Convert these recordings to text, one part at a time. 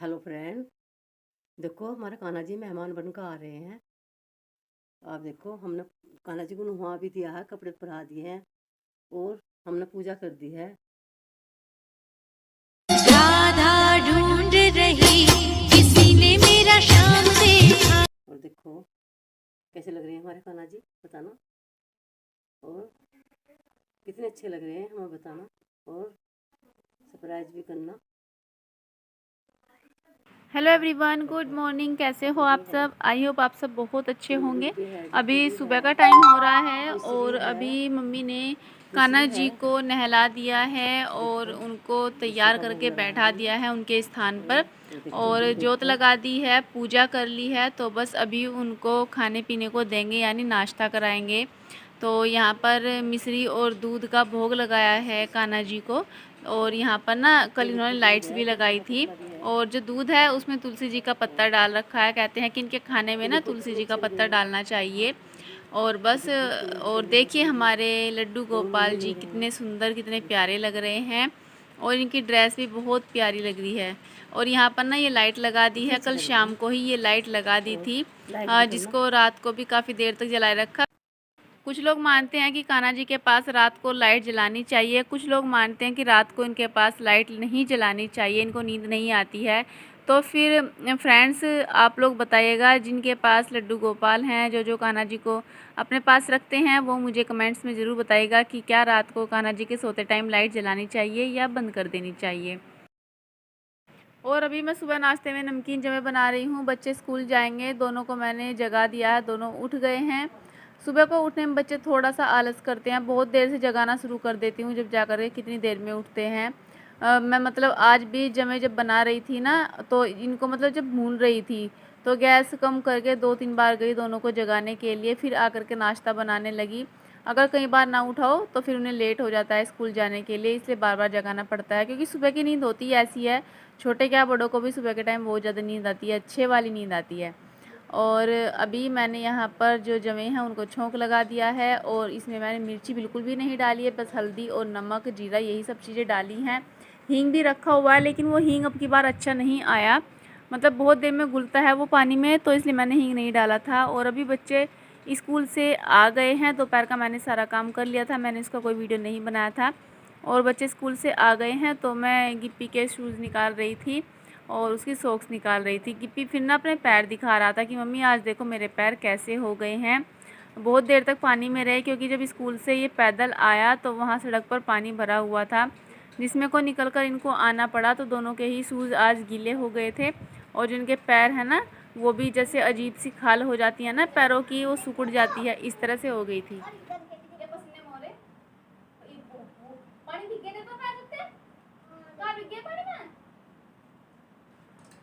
Hello friend, देखो हमारे कान्हा जी मेहमान बनकर आ रहे हैं। आप देखो, हमने कान्हा जी को नुहा भी दिया है, कपड़े पहना दिए हैं और हमने पूजा कर दी है। राधा ढूंढ रही, किसी ने मेरा श्याम देखा। और देखो कैसे लग रहे हैं हमारे कान्हा जी, बताना। और कितने अच्छे लग रहे हैं हमें बताना, और सरप्राइज भी करना। Hello everyone, good morning. कैसे हो आप सब? आई होप आप सब बहुत अच्छे होंगे। गुड्डी है, अभी गुड्डी सुबह है, का टाइम हो रहा है मिश्री और है, अभी मम्मी ने कान्हा मिश्री है। जी को नहला दिया है और देखो उनको मिश्री तैयार का भोग करके लगा बैठा दी। दिया है उनके स्थान पर देखो और जोत देखो लगा दी है, पूजा कर ली है। तो बस अभी उनको खाने पीने को देंगे, यानी नाश्ता कराएंगे। तो यहाँ पर मिश्री और दूध का भोग लगाया है कान्हा जी को। और यहाँ पर ना ये कल देखो इन्होंने दूध लाइट्स है, भी तुलसी लगाई का थी। पत्ता भी है। और जो दूध है उसमें तुलसी जी का पत्ता डाल रखा है। कहते हैं कि इनके खाने में ये ना देखो तुलसी कितने जी का अच्छे लग रहे पत्ता हैं। डालना चाहिए। और बस देखो कितने अच्छे और लग रहे हैं देखिए कान्हा जी। हमारे लड्डू और मुझे गोपाल ले जी रहे हैं। कितने सुंदर, कितने देखो प्यारे लग रहे हैं। और इनकी ड्रेस भी बहुत प्यारी लग रही है। और यहाँ पर ना ये लाइट लगा दी कितने है, अच्छे कल लग रहे शाम हैं। को ही ये लाइट लगा दी और थी, लाइक भी करना। जिसको रात को भी काफ़ी देर तक जलाए रखा। कुछ लोग मानते हैं कि कान्हा जी के पास रात को लाइट जलानी चाहिए, कुछ लोग मानते हैं कि रात को इनके पास लाइट नहीं जलानी चाहिए, इनको नींद नहीं आती है। तो फिर फ्रेंड्स आप लोग बताइएगा, जिनके पास लड्डू गोपाल हैं, जो जो कान्हा जी को अपने पास रखते हैं, वो मुझे कमेंट्स में ज़रूर बताइएगा कि क्या रात को कान्हा जी के सोते टाइम लाइट जलानी चाहिए या बंद कर देनी चाहिए। और अभी मैं सुबह नाश्ते में नमकीन जमे बना रही हूँ। बच्चे स्कूल जाएंगे, दोनों को मैंने जगा दिया है, दोनों उठ गए हैं। सुबह को उठने में बच्चे थोड़ा सा आलस करते हैं, बहुत देर से जगाना शुरू कर देती हूँ, जब जा कर के कितनी देर में उठते हैं। मैं मतलब आज भी जमे जब बना रही थी ना, तो इनको मतलब जब भून रही थी तो गैस कम करके 2-3 बार गई दोनों को जगाने के लिए, फिर आकर के नाश्ता बनाने लगी। अगर कई बार ना उठाओ तो फिर उन्हें लेट हो जाता है स्कूल जाने के लिए, इसलिए बार बार जगाना पड़ता है। क्योंकि सुबह की नींद होती ऐसी है, छोटे क्या बड़ों को भी सुबह के टाइम बहुत ज़्यादा नींद आती है, अच्छे वाली नींद आती है। और अभी मैंने यहाँ पर जो जमे हैं उनको छोंक लगा दिया है और इसमें मैंने मिर्ची बिल्कुल भी नहीं डाली है, बस हल्दी और नमक, जीरा, यही सब चीज़ें डाली हैं। हींग भी रखा हुआ है, लेकिन वो हींग अब की बार अच्छा नहीं आया, मतलब बहुत देर में घुलता है वो पानी में, तो इसलिए मैंने हींग नहीं डाला था। और अभी बच्चे स्कूल से आ गए हैं, दोपहर का मैंने सारा काम कर लिया था, मैंने इसका कोई वीडियो नहीं बनाया था। और बच्चे स्कूल से आ गए हैं तो मैं गिप्पी के शूज़ निकाल रही थी और उसकी सॉक्स निकाल रही थी। गिप्पी फिर ना अपने पैर दिखा रहा था कि मम्मी आज देखो मेरे पैर कैसे हो गए हैं। बहुत देर तक पानी में रहे, क्योंकि जब स्कूल से ये पैदल आया तो वहाँ सड़क पर पानी भरा हुआ था, जिसमें को निकल कर इनको आना पड़ा। तो दोनों के ही शूज़ आज गीले हो गए थे और जिनके पैर हैं ना, वो भी जैसे अजीब सी खाल हो जाती है ना पैरों की, वो सिकुड़ जाती है, इस तरह से हो गई थी।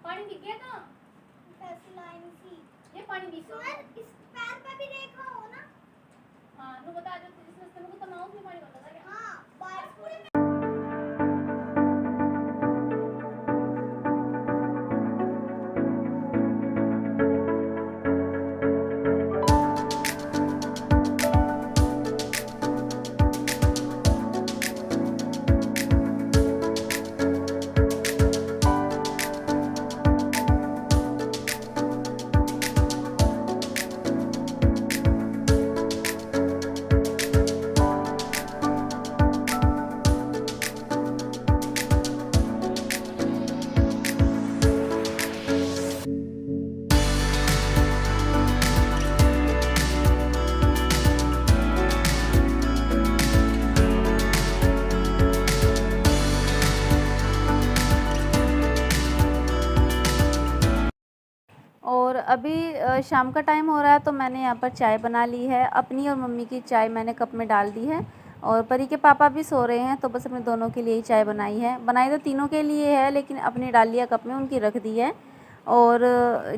पानी दिख गया तो कैसी लाइन थी ये पानी दिख रहा है, इस पैर पे भी देखा हो ना। हां नु बता दो, जिस रास्ते में को तनाव भी पानी बता था। हां बारिश पूरी। और अभी शाम का टाइम हो रहा है तो मैंने यहाँ पर चाय बना ली है। अपनी और मम्मी की चाय मैंने कप में डाल दी है और परी के पापा भी सो रहे हैं, तो बस अपने दोनों के लिए ही चाय बनाई है। बनाई तो तीनों के लिए है, लेकिन अपनी डाल लिया कप में, उनकी रख दी है। और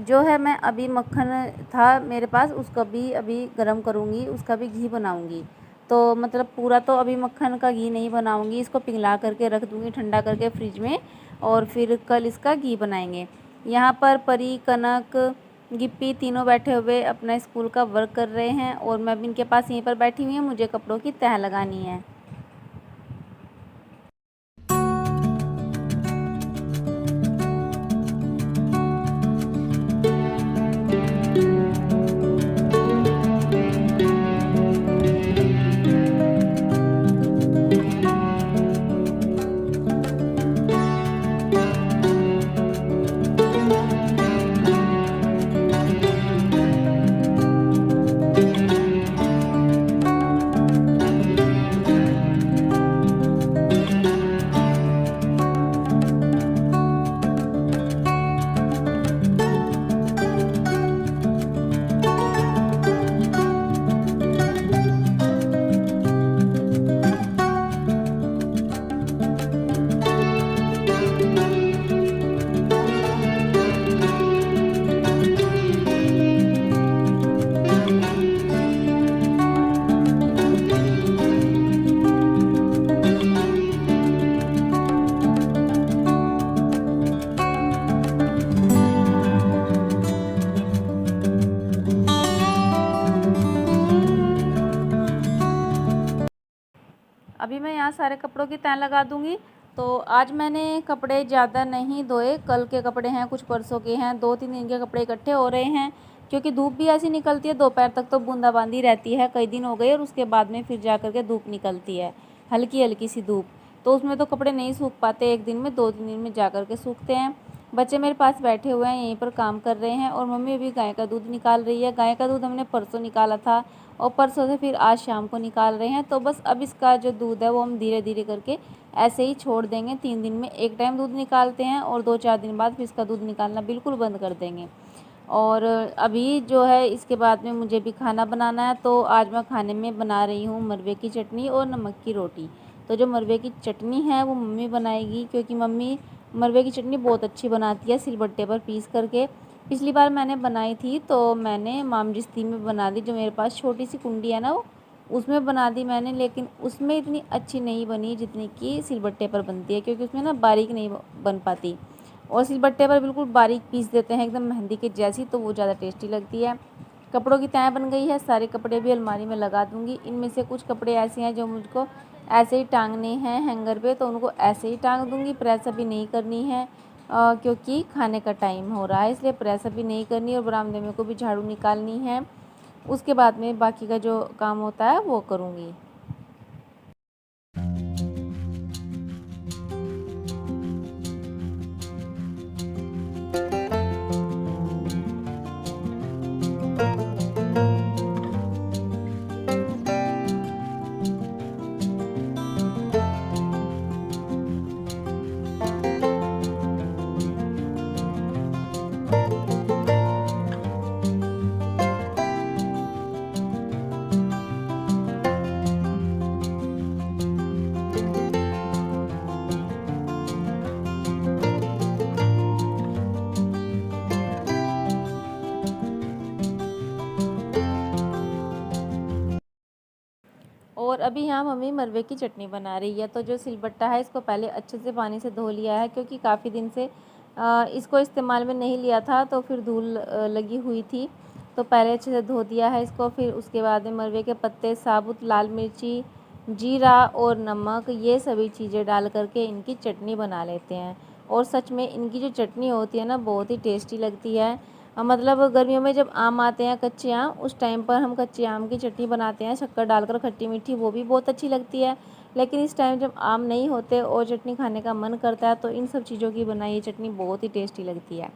जो है मैं अभी मक्खन था मेरे पास, उसका भी अभी गरम करूँगी, उसका भी घी बनाऊँगी। तो मतलब पूरा तो अभी मक्खन का घी नहीं बनाऊँगी, इसको पिघला करके रख दूँगी ठंडा करके फ्रिज में, और फिर कल इसका घी बनाएंगे। यहाँ पर परी, कनक, गिप्पी तीनों बैठे हुए अपना स्कूल का वर्क कर रहे हैं और मैं भी इनके पास यहीं पर बैठी हुई हूँ, मुझे कपड़ों की तह लगानी है। अभी मैं यहाँ सारे कपड़ों की तह लगा दूँगी। तो आज मैंने कपड़े ज़्यादा नहीं धोए, कल के कपड़े हैं, कुछ परसों के हैं, 2-3 दिन के कपड़े इकट्ठे हो रहे हैं क्योंकि धूप भी ऐसी निकलती है। दोपहर तक तो बूंदाबांदी रहती है, कई दिन हो गए, और उसके बाद में फिर जा कर के धूप निकलती है, हल्की हल्की सी धूप। तो उसमें तो कपड़े नहीं सूख पाते, एक दिन में 2-3 दिन में जा कर के सूखते हैं। बच्चे मेरे पास बैठे हुए हैं, यहीं पर काम कर रहे हैं, और मम्मी अभी गाय का दूध निकाल रही है। गाय का दूध हमने परसों निकाला था और परसों से फिर आज शाम को निकाल रहे हैं। तो बस अब इसका जो दूध है वो हम धीरे धीरे करके ऐसे ही छोड़ देंगे। 3 दिन में एक टाइम दूध निकालते हैं और 2-4 दिन बाद फिर इसका दूध निकालना बिल्कुल बंद कर देंगे। और अभी जो है इसके बाद में मुझे भी खाना बनाना है। तो आज मैं खाने में बना रही हूँ मरवे की चटनी और नमक की रोटी। तो जो मरवे की चटनी है वो मम्मी बनाएगी, क्योंकि मम्मी मरवे की चटनी बहुत अच्छी बनाती है सिलबट्टे पर पीस करके। पिछली बार मैंने बनाई थी तो मैंने मामजिस्ती में बना दी, जो मेरे पास छोटी सी कुंडी है ना, वो उसमें बना दी मैंने, लेकिन उसमें इतनी अच्छी नहीं बनी जितनी कि सिलबट्टे पर बनती है, क्योंकि उसमें ना बारीक नहीं बन पाती। और सिलबट्टे पर बिल्कुल बारीक पीस देते हैं एकदम मेहंदी के जैसी, तो वो ज़्यादा टेस्टी लगती है। कपड़ों की तह बन गई है, सारे कपड़े भी अलमारी में लगा दूँगी। इनमें से कुछ कपड़े ऐसे हैं जो मुझको ऐसे ही टांगने हैं हैंगर पे, तो उनको ऐसे ही टांग दूँगी, प्रेस अभी नहीं करनी है क्योंकि खाने का टाइम हो रहा है, इसलिए प्रेस अभी नहीं करनी। और बरामदे में को भी झाड़ू निकालनी है, उसके बाद में बाकी का जो काम होता है वो करूँगी। और अभी यहाँ मम्मी मरवे की चटनी बना रही है। तो जो सिलबट्टा है इसको पहले अच्छे से पानी से धो लिया है, क्योंकि काफ़ी दिन से इसको इस्तेमाल में नहीं लिया था, तो फिर धूल लगी हुई थी। तो पहले अच्छे से धो दिया है इसको। फिर उसके बाद में मरवे के पत्ते, साबुत लाल मिर्ची, जीरा और नमक, ये सभी चीज़ें डाल करके इनकी चटनी बना लेते हैं। और सच में इनकी जो चटनी होती है ना, बहुत ही टेस्टी लगती है। मतलब गर्मियों में जब आम आते हैं, कच्चे आम, उस टाइम पर हम कच्चे आम की चटनी बनाते हैं शक्कर डालकर, खट्टी मीठी, वो भी बहुत अच्छी लगती है। लेकिन इस टाइम जब आम नहीं होते और चटनी खाने का मन करता है, तो इन सब चीज़ों की बनाई ये चटनी बहुत ही टेस्टी लगती है।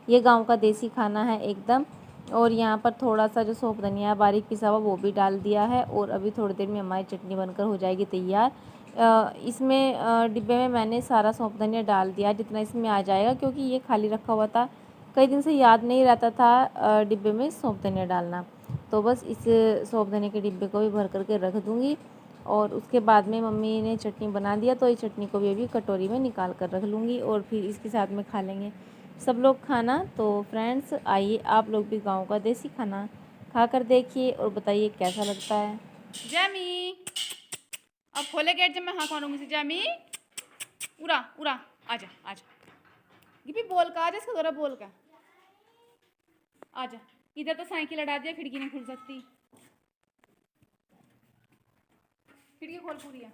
ये गाँव का देसी खाना है एकदम। और यहाँ पर थोड़ा सा जो सौंफ धनिया है बारीक पिसा हुआ, वो भी डाल दिया है। और अभी थोड़ी देर में हमारी चटनी बनकर हो जाएगी तैयार। इसमें डिब्बे में मैंने सारा सौंफ धनिया डाल दिया जितना इसमें आ जाएगा, क्योंकि ये खाली रखा हुआ था, कई दिन से याद नहीं रहता था डिब्बे में सौंफ धनिया डालना। तो बस इस सौंफ धनिया के डिब्बे को भी भर करके रख दूँगी। और उसके बाद में मम्मी ने चटनी बना दिया, तो ये चटनी को भी अभी कटोरी में निकाल कर रख लूँगी और फिर इसके साथ में खा लेंगे सब लोग खाना। तो फ्रेंड्स, आइए आप लोग भी गाँव का देसी खाना खा कर देखिए और बताइए कैसा लगता है। जैमी, अब खोले गेट जब मैं हाँ मारूंगी से। जैमी, उड़ा उड़ा, आजा आजा, ये भी बोल का आजा, इसका दोरा बोल का आजा। इधर तो साइकिल लड़ा दिया, खिड़की नहीं खुल सकती, खिड़की खोल पूरी है।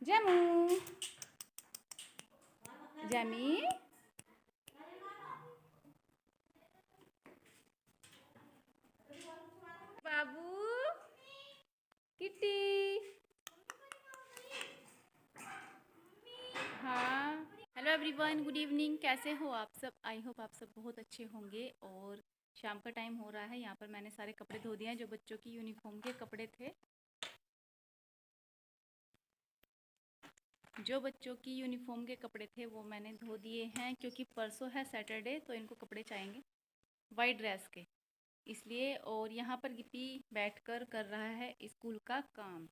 जैमू, जैमी, बाबू, किट्टी, हाँ। हेलो एवरीवन, गुड इवनिंग, कैसे हो आप सब? आई होप आप सब बहुत अच्छे होंगे। और शाम का टाइम हो रहा है, यहाँ पर मैंने सारे कपड़े धो दिए हैं जो बच्चों की यूनिफॉर्म के कपड़े थे। जो बच्चों की यूनिफॉर्म के कपड़े थे वो मैंने धो दिए हैं, क्योंकि परसों है सैटरडे, तो इनको कपड़े चाहिए वाइट ड्रेस के, इसलिए। और यहाँ पर गिप्पी बैठकर कर रहा है स्कूल का काम।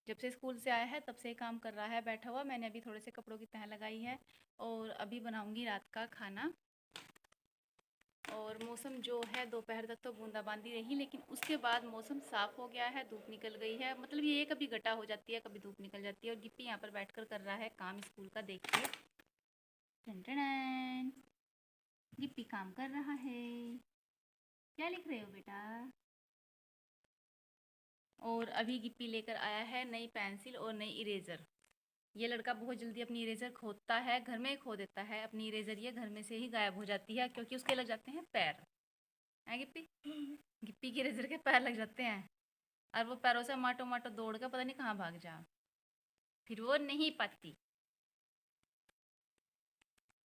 जब से स्कूल से आया है तब से काम कर रहा है बैठा हुआ। मैंने अभी थोड़े से कपड़ों की तह लगाई है और अभी बनाऊंगी रात का खाना। और मौसम जो है दोपहर तक तो बूंदाबांदी रही, लेकिन उसके बाद मौसम साफ़ हो गया है, धूप निकल गई है। मतलब ये कभी घटा हो जाती है, कभी धूप निकल जाती है। और गिप्पी यहाँ पर बैठकर कर रहा है काम स्कूल का, देखिए। टन गिप्पी काम कर रहा है। क्या लिख रहे हो बेटा? और अभी गिप्पी लेकर आया है नई पेंसिल और नई इरेज़र। ये लड़का बहुत जल्दी अपनी इरेज़र खोदता है, घर में ही खो देता है अपनी इरेज़र, ये घर में से ही गायब हो जाती है क्योंकि उसके लग जाते हैं पैर। है गिप्पी? गिप्पी की इरेज़र के पैर लग जाते हैं और वो पैरों से माटो माटो दौड़ कर पता नहीं कहाँ भाग जा, फिर वो नहीं पाती।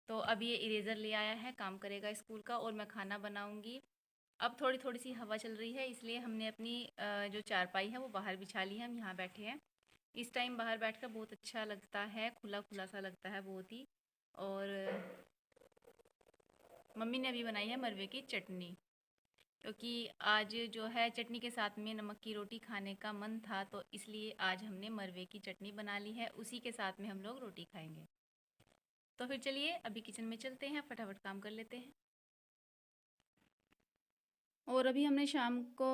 तो अभी ये इरेज़र ले आया है, काम करेगा स्कूल का, और मैं खाना बनाऊंगी। अब थोड़ी थोड़ी सी हवा चल रही है, इसलिए हमने अपनी जो चारपाई है वो बाहर बिछा ली है। हम यहाँ बैठे हैं। इस टाइम बाहर बैठकर बहुत अच्छा लगता है, खुला खुला सा लगता है बहुत ही। और मम्मी ने अभी बनाई है मरवे की चटनी, क्योंकि आज जो है चटनी के साथ में नमक की रोटी खाने का मन था, तो इसलिए आज हमने मरवे की चटनी बना ली है, उसी के साथ में हम लोग रोटी खाएंगे। तो फिर चलिए अभी किचन में चलते हैं, फटाफट काम कर लेते हैं। और अभी हमने शाम को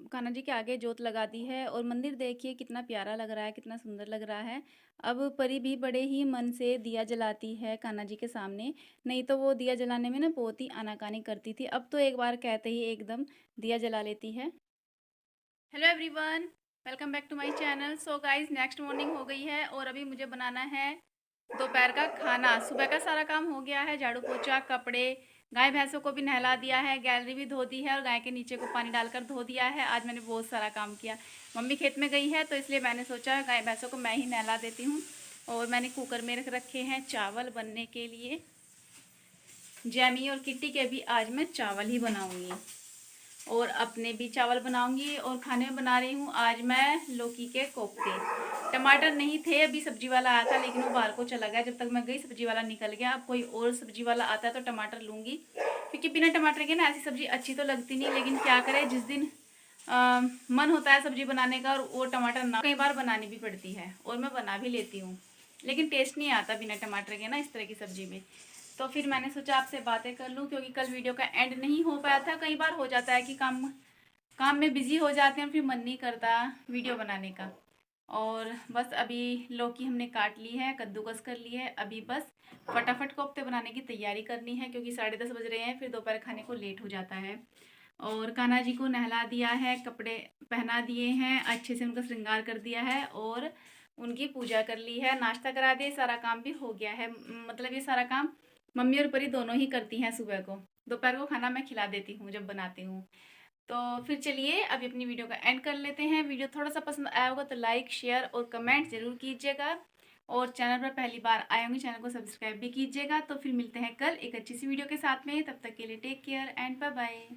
कान्हा जी के आगे जोत लगा दी है, और मंदिर देखिए कितना प्यारा लग रहा है, कितना सुंदर लग रहा है। अब परी भी बड़े ही मन से दिया जलाती है कान्हा जी के सामने, नहीं तो वो दिया जलाने में ना बहुत ही आनाकानी करती थी। अब तो एक बार कहते ही एकदम दिया जला लेती है। Hello everyone, welcome back to my channel. So guys, next morning हो गई है और अभी मुझे बनाना है दोपहर का खाना। सुबह का सारा काम हो गया है, झाड़ू पोछा, कपड़े, गाय भैंसों को भी नहला दिया है, गैलरी भी धो दी है और गाय के नीचे को पानी डालकर धो दिया है। आज मैंने बहुत सारा काम किया। मम्मी खेत में गई है तो इसलिए मैंने सोचा गाय भैंसों को मैं ही नहला देती हूँ। और मैंने कुकर में रखे हैं चावल बनने के लिए। जैमी और किट्टी के भी आज मैं चावल ही बनाऊँगी और अपने भी चावल बनाऊंगी। और खाने में बना रही हूँ आज मैं लौकी के कोफ्ते। टमाटर नहीं थे, अभी सब्जी वाला आया था लेकिन वो बाहर को चला गया। जब तक मैं गई सब्जी वाला निकल गया। अब कोई और सब्जी वाला आता है तो टमाटर लूँगी, क्योंकि बिना टमाटर के ना ऐसी सब्जी अच्छी तो लगती नहीं। लेकिन क्या करें, जिस दिन मन होता है सब्जी बनाने का और वो टमाटर ना, कई बार बनानी भी पड़ती है और मैं बना भी लेती हूँ, लेकिन टेस्ट नहीं आता बिना टमाटर के ना इस तरह की सब्जी में। तो फिर मैंने सोचा आपसे बातें कर लूँ, क्योंकि कल वीडियो का एंड नहीं हो पाया था। कई बार हो जाता है कि काम में बिजी हो जाते हैं, फिर मन नहीं करता वीडियो बनाने का। और बस अभी लौकी हमने काट ली है, कद्दूकस कर ली है। अभी बस फटाफट कोफ्ते बनाने की तैयारी करनी है, क्योंकि 10:30 बज रहे हैं, फिर दोपहर खाने को लेट हो जाता है। और कान्हा जी को नहला दिया है, कपड़े पहना दिए हैं, अच्छे से उनका श्रृंगार कर दिया है और उनकी पूजा कर ली है, नाश्ता करा दिया, सारा काम भी हो गया है। मतलब ये सारा काम मम्मी और परी दोनों ही करती हैं। सुबह को, दोपहर को खाना मैं खिला देती हूँ जब बनाती हूँ। तो फिर चलिए अभी अपनी वीडियो का एंड कर लेते हैं। वीडियो थोड़ा सा पसंद आया होगा तो लाइक, शेयर और कमेंट ज़रूर कीजिएगा। और चैनल पर पहली बार आए होंगे, चैनल को सब्सक्राइब भी कीजिएगा। तो फिर मिलते हैं कल एक अच्छी सी वीडियो के साथ में। तब तक के लिए take care and bye bye.